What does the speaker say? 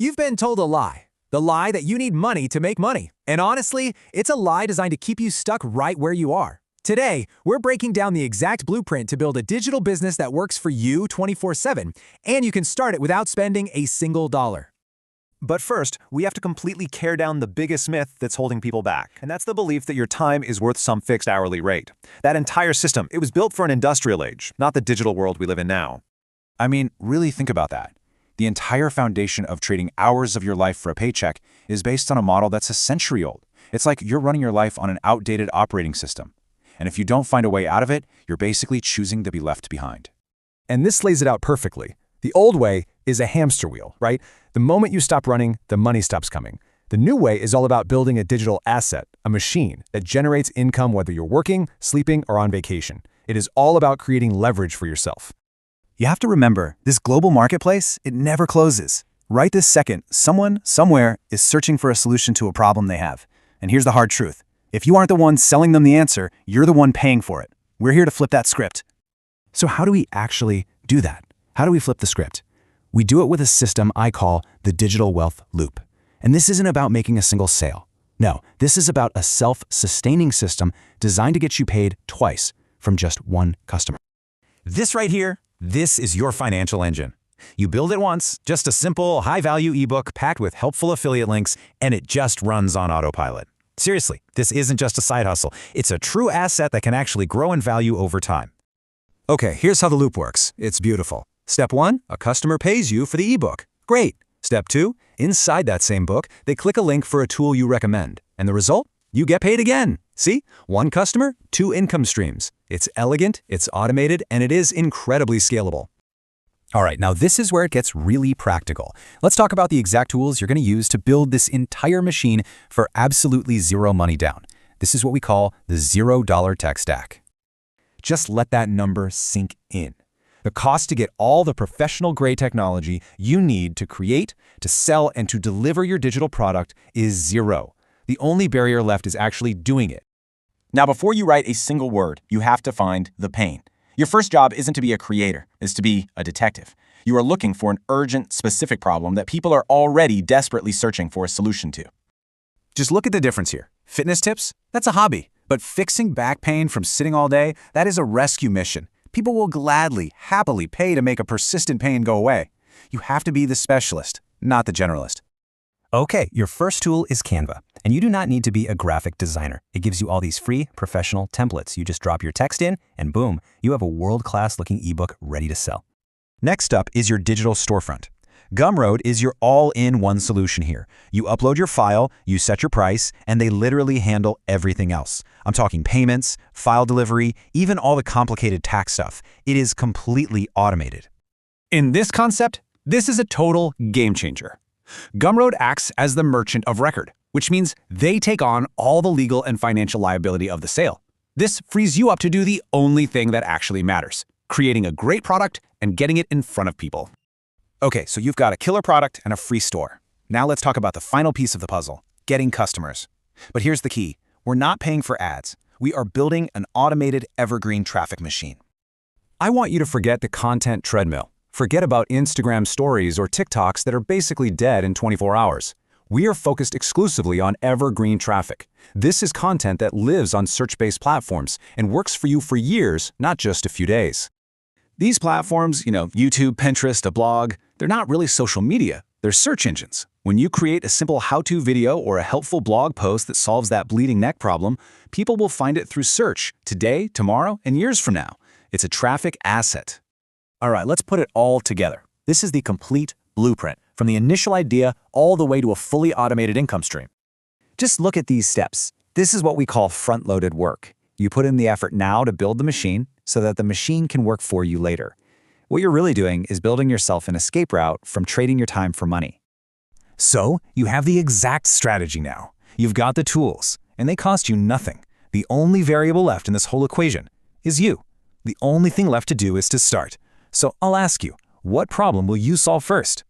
You've been told a lie. The lie that you need money to make money. And honestly, it's a lie designed to keep you stuck right where you are. Today, we're breaking down the exact blueprint to build a digital business that works for you 24/7, and you can start it without spending a single dollar. But first, we have to completely tear down the biggest myth that's holding people back, and that's the belief that your time is worth some fixed hourly rate. That entire system, it was built for an industrial age, not the digital world we live in now. I mean, really think about that. The entire foundation of trading hours of your life for a paycheck is based on a model that's a century old. It's like you're running your life on an outdated operating system. And if you don't find a way out of it, you're basically choosing to be left behind. And this lays it out perfectly. The old way is a hamster wheel, right? The moment you stop running, the money stops coming. The new way is all about building a digital asset, a machine that generates income whether you're working, sleeping, or on vacation. It is all about creating leverage for yourself. You have to remember, this global marketplace, it never closes. Right this second, someone, somewhere, is searching for a solution to a problem they have. And here's the hard truth. If you aren't the one selling them the answer, you're the one paying for it. We're here to flip that script. So how do we actually do that? How do we flip the script? We do it with a system I call the digital wealth loop. And this isn't about making a single sale. No, this is about a self-sustaining system designed to get you paid twice from just one customer. This right here, this is your financial engine. You build it once, just a simple, high-value ebook packed with helpful affiliate links, and it just runs on autopilot. Seriously, this isn't just a side hustle. It's a true asset that can actually grow in value over time. Okay, here's how the loop works. It's beautiful. Step 1, a customer pays you for the ebook. Great. Step 2, inside that same book, they click a link for a tool you recommend. And the result? You get paid again. See? One customer, 2 income streams. It's elegant, it's automated, and it is incredibly scalable. All right, now this is where it gets really practical. Let's talk about the exact tools you're going to use to build this entire machine for absolutely zero money down. This is what we call the $0 tech stack. Just let that number sink in. The cost to get all the professional-grade technology you need to create, to sell, and to deliver your digital product is zero. The only barrier left is actually doing it. Now, before you write a single word, you have to find the pain. Your first job isn't to be a creator, it's to be a detective. You are looking for an urgent, specific problem that people are already desperately searching for a solution to. Just look at the difference here. Fitness tips? That's a hobby. But fixing back pain from sitting all day, that is a rescue mission. People will gladly, happily pay to make a persistent pain go away. You have to be the specialist, not the generalist. Okay, your first tool is Canva, and you do not need to be a graphic designer. It gives you all these free professional templates. You just drop your text in, and boom, you have a world-class looking ebook ready to sell. Next up is your digital storefront. Gumroad is your all-in-one solution here. You upload your file, you set your price, and they literally handle everything else. I'm talking payments, file delivery, even all the complicated tax stuff. It is completely automated. In this concept, this is a total game changer. Gumroad acts as the merchant of record, which means they take on all the legal and financial liability of the sale. This frees you up to do the only thing that actually matters, creating a great product and getting it in front of people. Okay, so you've got a killer product and a free store. Now let's talk about the final piece of the puzzle, getting customers. But here's the key. We're not paying for ads. We are building an automated evergreen traffic machine. I want you to forget the content treadmill. Forget about Instagram stories or TikToks that are basically dead in 24 hours. We are focused exclusively on evergreen traffic. This is content that lives on search-based platforms and works for you for years, not just a few days. These platforms, YouTube, Pinterest, a blog, they're not really social media. They're search engines. When you create a simple how-to video or a helpful blog post that solves that bleeding neck problem, people will find it through search today, tomorrow, and years from now. It's a traffic asset. All right, let's put it all together. This is the complete blueprint, from the initial idea all the way to a fully automated income stream. Just look at these steps. This is what we call front-loaded work. You put in the effort now to build the machine so that the machine can work for you later. What you're really doing is building yourself an escape route from trading your time for money. So, you have the exact strategy now. You've got the tools, and they cost you nothing. The only variable left in this whole equation is you. The only thing left to do is to start. So I'll ask you, what problem will you solve first?